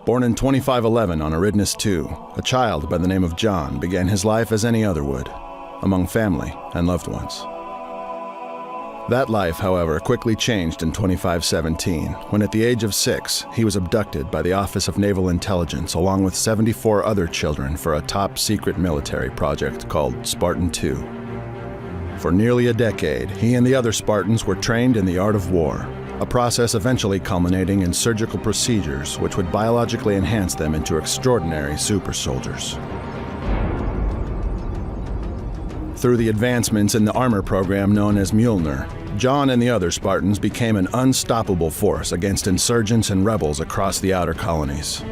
Born in 2511 on Aridnus II, a child by the name of John began his life as any other would, among family and loved ones. That life, however, quickly changed in 2517, when at the age of 6, he was abducted by the Office of Naval Intelligence along with 74 other children for a top-secret military project called Spartan II. For nearly a decade, he and the other Spartans were trained in the art of war, a process eventually culminating in surgical procedures which would biologically enhance them into extraordinary super soldiers. Through the advancements in the armor program known as Mjolnir, John and the other Spartans became an unstoppable force against insurgents and rebels across the outer colonies.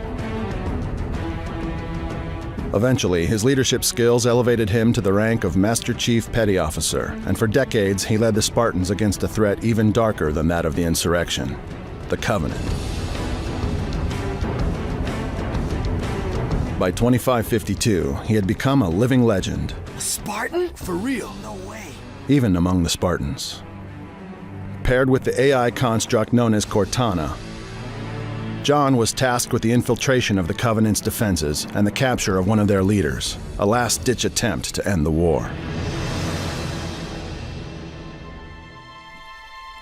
Eventually, his leadership skills elevated him to the rank of Master Chief Petty Officer, and for decades he led the Spartans against a threat even darker than that of the insurrection, the Covenant. By 2552, he had become a living legend. A Spartan? For real? No way. Even among the Spartans. Paired with the AI construct known as Cortana, John was tasked with the infiltration of the Covenant's defenses and the capture of one of their leaders, a last-ditch attempt to end the war.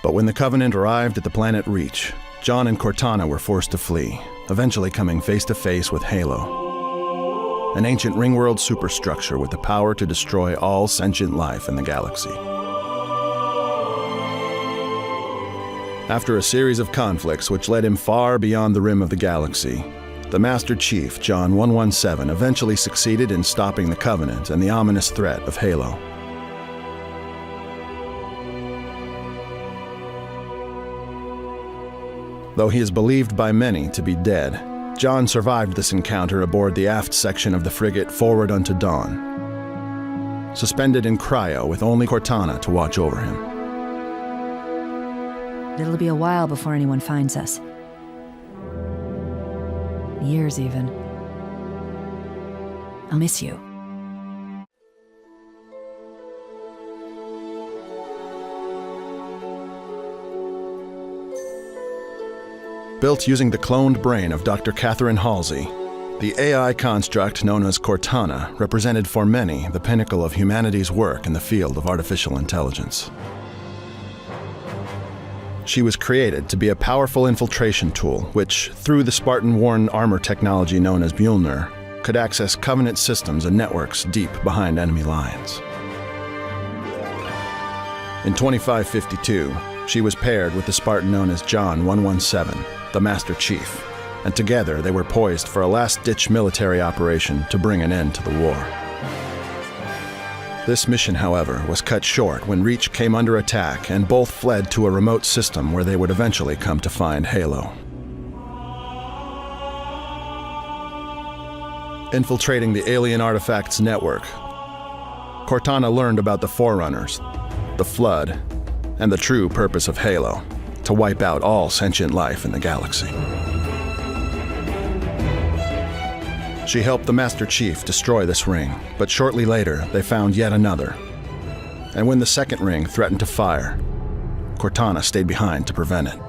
But when the Covenant arrived at the planet Reach, John and Cortana were forced to flee, eventually coming face-to-face with Halo, an ancient ringworld superstructure with the power to destroy all sentient life in the galaxy. After a series of conflicts which led him far beyond the rim of the galaxy, the Master Chief, John 117, eventually succeeded in stopping the Covenant and the ominous threat of Halo. Though he is believed by many to be dead, John survived this encounter aboard the aft section of the frigate Forward Unto Dawn, suspended in cryo with only Cortana to watch over him. It'll be a while before anyone finds us. Years, even. I'll miss you. Built using the cloned brain of Dr. Catherine Halsey, the AI construct known as Cortana represented for many the pinnacle of humanity's work in the field of artificial intelligence. She was created to be a powerful infiltration tool which, through the Spartan-worn armor technology known as Mjolnir, could access Covenant systems and networks deep behind enemy lines. In 2552, she was paired with the Spartan known as John 117, the Master Chief, and together they were poised for a last-ditch military operation to bring an end to the war. This mission, however, was cut short when Reach came under attack and both fled to a remote system where they would eventually come to find Halo. Infiltrating the alien artifacts network, Cortana learned about the Forerunners, the Flood, and the true purpose of Halo, to wipe out all sentient life in the galaxy. She helped the Master Chief destroy this ring, but shortly later they found yet another. And when the second ring threatened to fire, Cortana stayed behind to prevent it.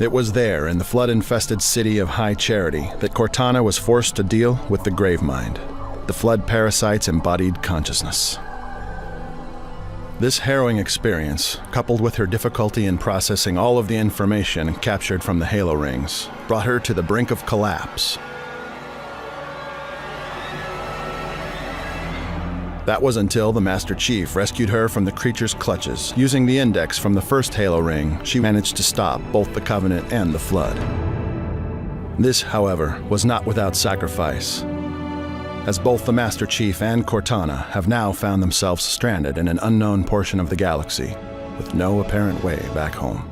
It was there, in the flood-infested city of High Charity, that Cortana was forced to deal with the Gravemind, the flood parasite's embodied consciousness. This harrowing experience, coupled with her difficulty in processing all of the information captured from the Halo rings, brought her to the brink of collapse. That was until the Master Chief rescued her from the creature's clutches. Using the index from the first Halo ring, she managed to stop both the Covenant and the Flood. This, however, was not without sacrifice, as both the Master Chief and Cortana have now found themselves stranded in an unknown portion of the galaxy, with no apparent way back home.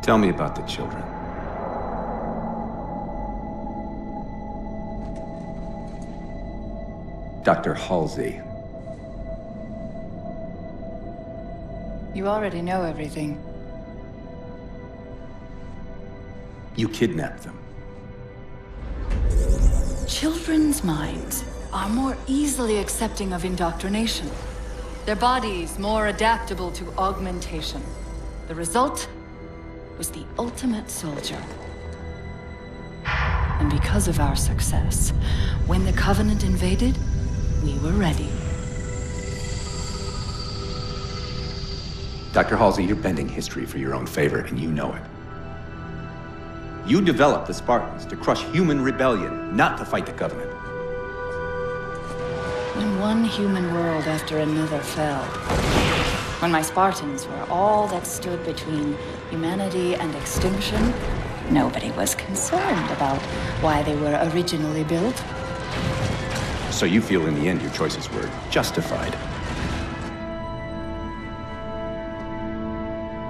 Tell me about the children. Dr. Halsey. You already know everything. You kidnapped them. Children's minds are more easily accepting of indoctrination. Their bodies more adaptable to augmentation. The result was the ultimate soldier. And because of our success, when the Covenant invaded, we were ready. Dr. Halsey, you're bending history for your own favor, and you know it. You developed the Spartans to crush human rebellion, not to fight the Covenant. When one human world after another fell, when my Spartans were all that stood between humanity and extinction, nobody was concerned about why they were originally built. So you feel in the end your choices were justified?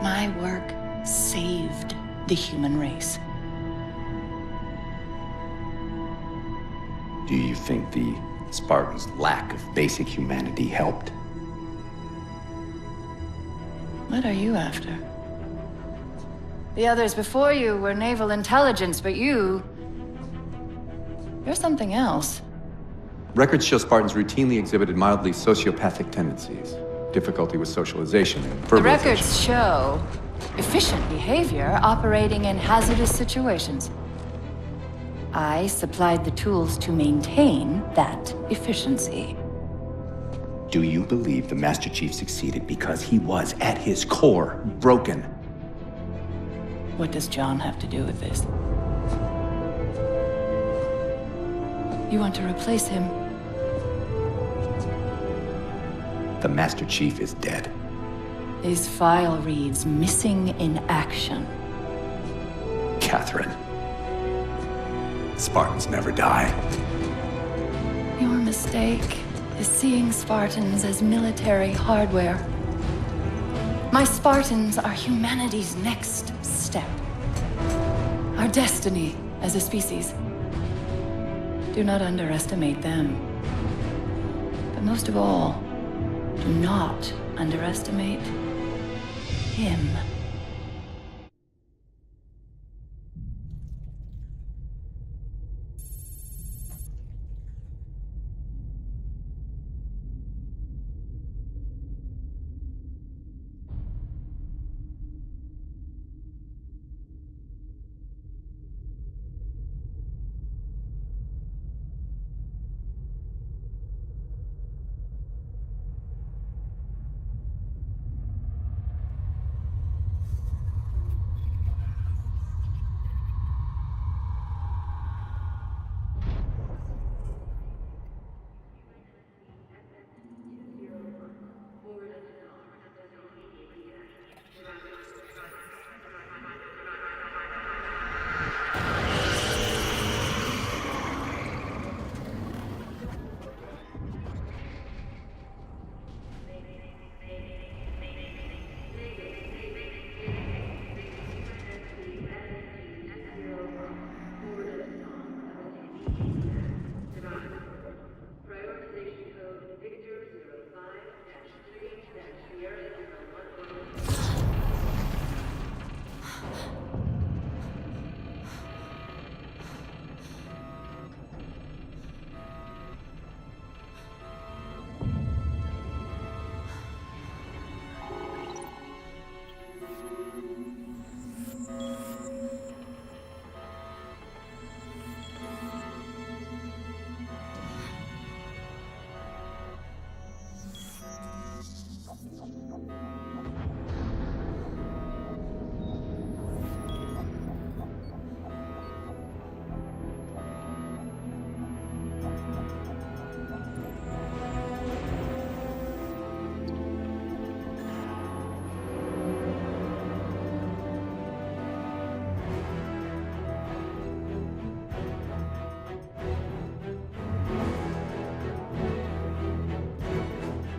My work saved the human race. Do you think the Spartans' lack of basic humanity helped? What are you after? The others before you were naval intelligence, but you're something else. Records show Spartans routinely exhibited mildly sociopathic tendencies, difficulty with socialization, and verbalization. The records show efficient behavior operating in hazardous situations. I supplied the tools to maintain that efficiency. Do you believe the Master Chief succeeded because he was, at his core, broken? What does John have to do with this? You want to replace him? The Master Chief is dead. His file reads missing in action. Catherine. Spartans never die. Your mistake is seeing Spartans as military hardware. My Spartans are humanity's next step. Our destiny as a species. Do not underestimate them. But most of all, do not underestimate him.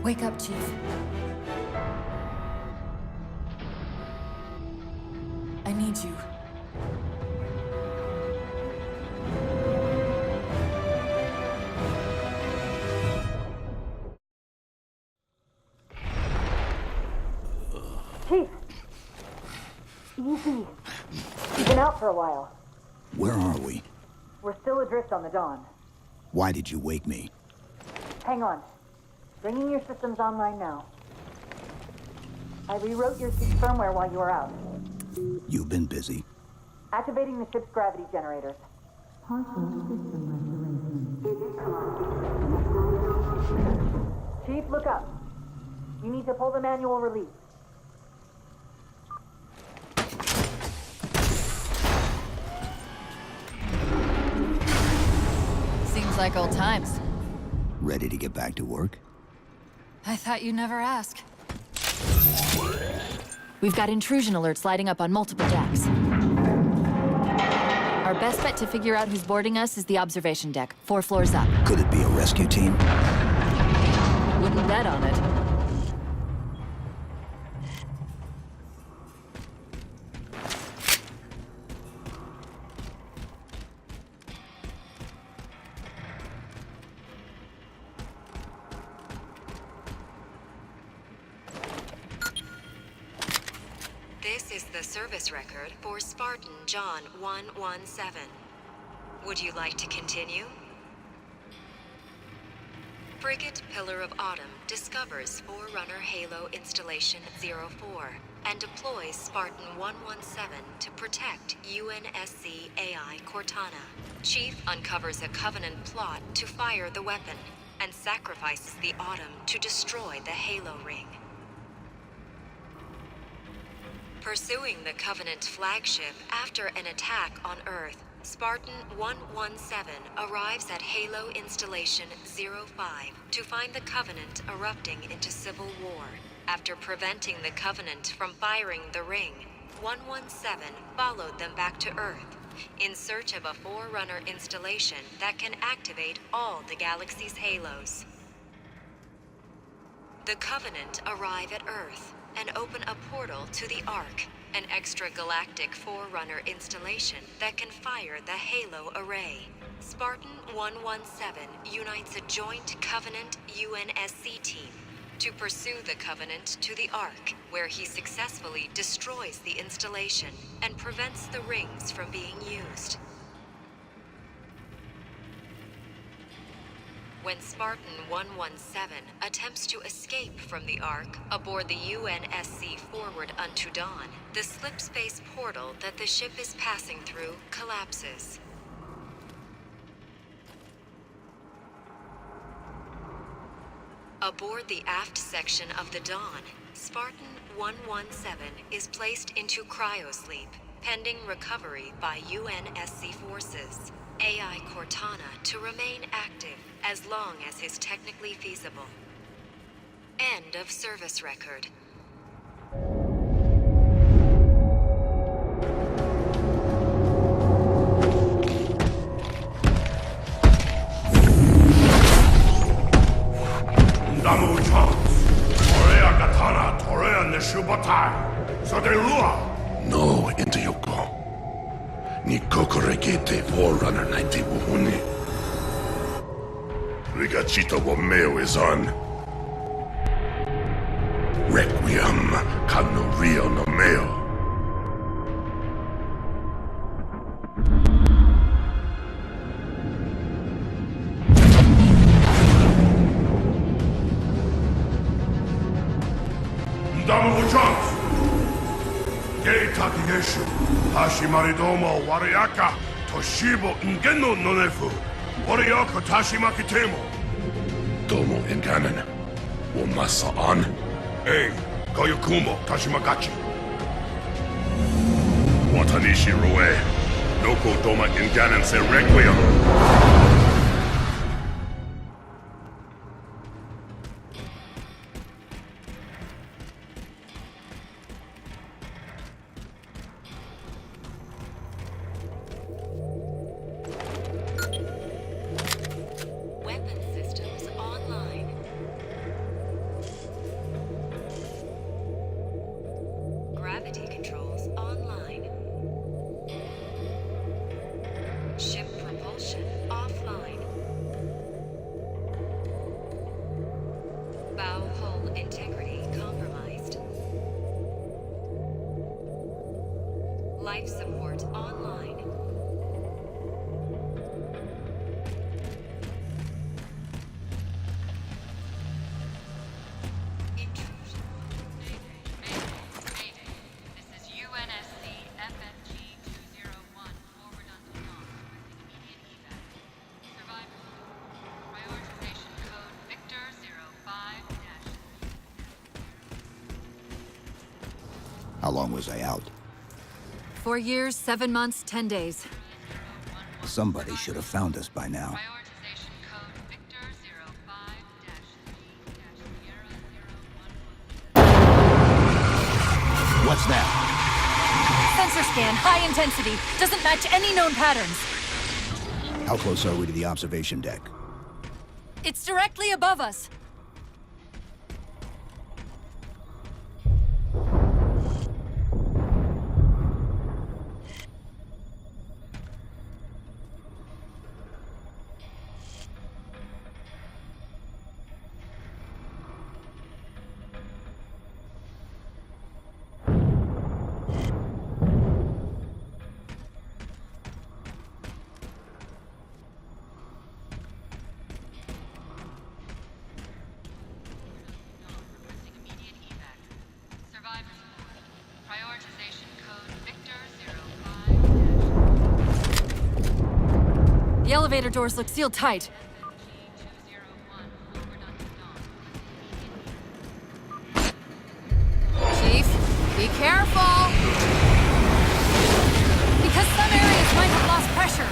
Wake up, Chief. I need Easy. You've been out for a while. Where are we? We're still adrift on the Dawn. Why did you wake me? Hang on. Bringing your systems online now. I rewrote your ship's firmware while you were out. You've been busy. Activating the ship's gravity generators. Chief, look up. You need to pull the manual release. Seems like old times. Ready to get back to work? I thought you'd never ask. We've got intrusion alerts lighting up on multiple decks. Our best bet to figure out who's boarding us is the observation deck, 4 floors up. Could it be a rescue team? Wouldn't bet on it. This is the service record for Spartan John 117. Would you like to continue? Frigate Pillar of Autumn discovers Forerunner Halo Installation 04 and deploys Spartan 117 to protect UNSC AI Cortana. Chief uncovers a Covenant plot to fire the weapon and sacrifices the Autumn to destroy the Halo ring. Pursuing the Covenant flagship after an attack on Earth, Spartan 117 arrives at Halo Installation 05 to find the Covenant erupting into civil war. After preventing the Covenant from firing the ring, 117 followed them back to Earth in search of a Forerunner installation that can activate all the galaxy's halos. The Covenant arrive at Earth and open a portal to the Ark, an extragalactic Forerunner installation that can fire the Halo array. Spartan 117 unites a joint Covenant UNSC team to pursue the Covenant to the Ark, where he successfully destroys the installation and prevents the rings from being used. When Spartan 117 attempts to escape from the Ark aboard the UNSC Forward Unto Dawn, the slipspace portal that the ship is passing through collapses. Aboard the aft section of the Dawn, Spartan 117 is placed into cryosleep, pending recovery by UNSC forces. AI Cortana to remain active as long as is technically feasible. End of service record. Damu chance. Torea katana, Torea nishubatai. So de lua. No, into Yoko. Ni kokorekete Forerunner 90 wuhuni. Rigachito Bomeo is on. Requiem Kano Rio no Meo. Damu chance. Gei Takineshu, Hashimaridomo Wariaka, Toshibo Ngeno Nonefu, Wariaka Tashimaki Temo. Domo Inganen, Womasa on. Hey, Koyokumo Tashimagachi. Watanishi Rue, Noko Doma Inganen se Requiem. Life support online. Intrusion. Mayday. This is UNSC FFG 201 forward until dawn. Immediate evac. Survivor. Prioritization code Victor 05-. How long was I out? 4 years, 7 months, 10 days. Somebody should have found us by now. Prioritization code Victor 05-001. What's that? Sensor scan, high intensity. Doesn't match any known patterns. How close are we to the observation deck? It's directly above us. Requesting immediate evac. Survivor support. Prioritization code Victor 05-. The elevator doors look sealed tight. FFG 201 forward until dawn. Chief, be careful! Because some areas might have lost pressure.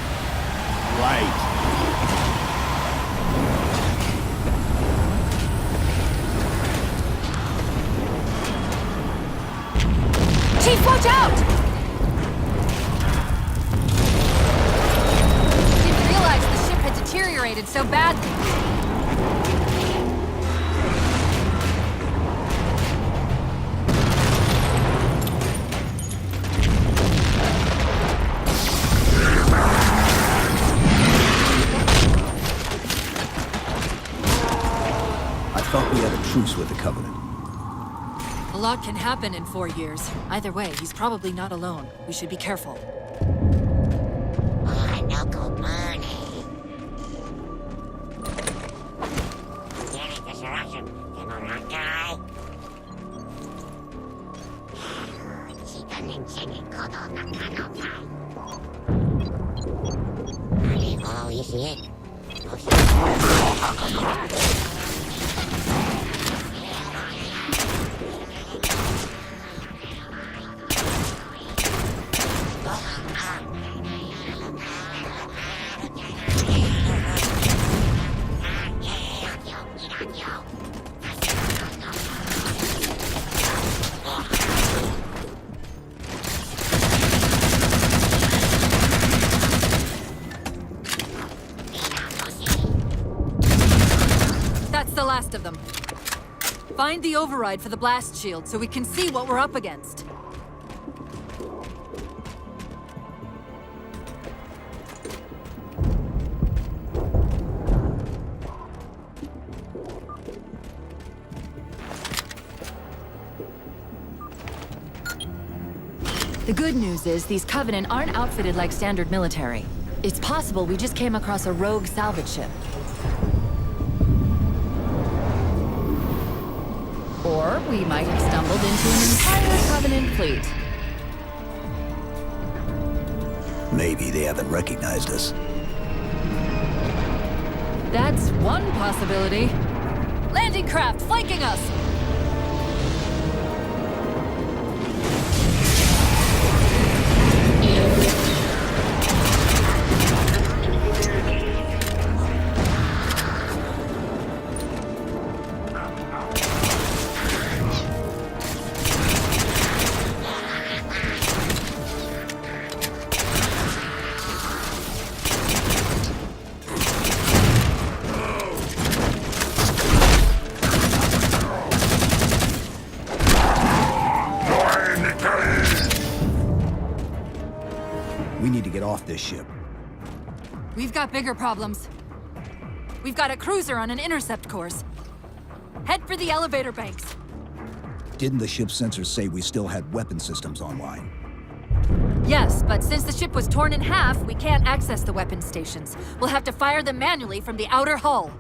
Right. Chief, watch out! Didn't realize the ship had deteriorated so badly. I thought we had a truce with the Covenant. A lot can happen in 4 years. Either way, he's probably not alone. We should be careful. That's the last of them. Find the override for the blast shield so we can see what we're up against. The good news is these Covenant aren't outfitted like standard military. It's possible we just came across a rogue salvage ship. Or we might have stumbled into an entire Covenant fleet. Maybe they haven't recognized us. That's one possibility. Landing craft flanking us! We need to get off this ship. We've got bigger problems. We've got a cruiser on an intercept course. Head for the elevator banks. Didn't the ship's sensors say we still had weapon systems online? Yes, but since the ship was torn in half, we can't access the weapon stations. We'll have to fire them manually from the outer hull.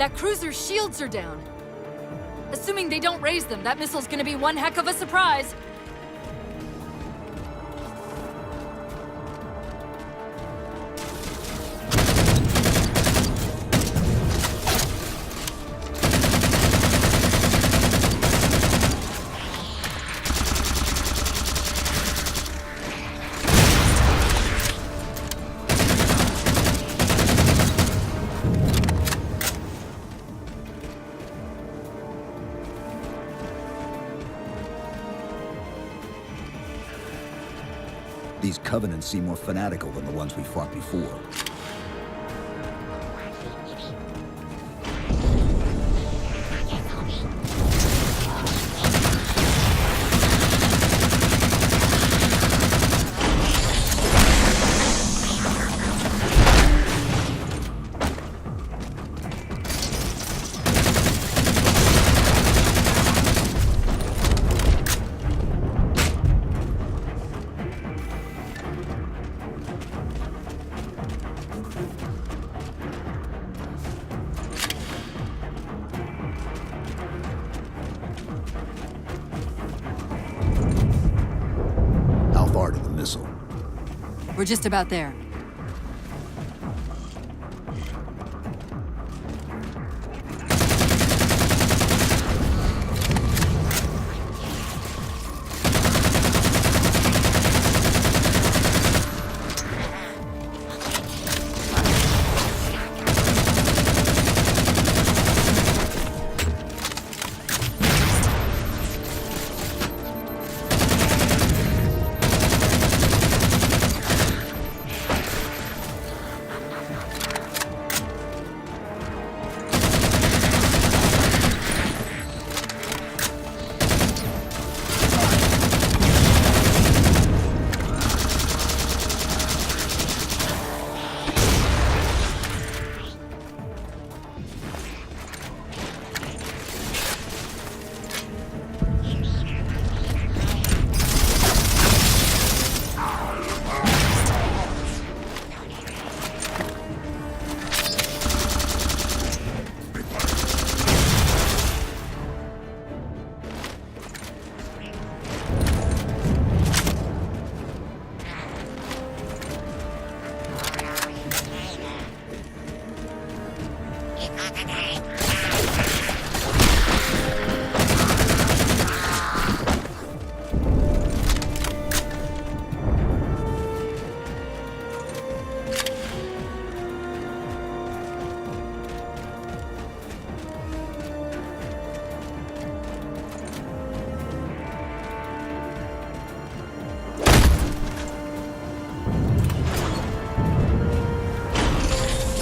That cruiser's shields are down. Assuming they don't raise them, that missile's gonna be one heck of a surprise. These Covenants seem more fanatical than the ones we fought before. We're just about there.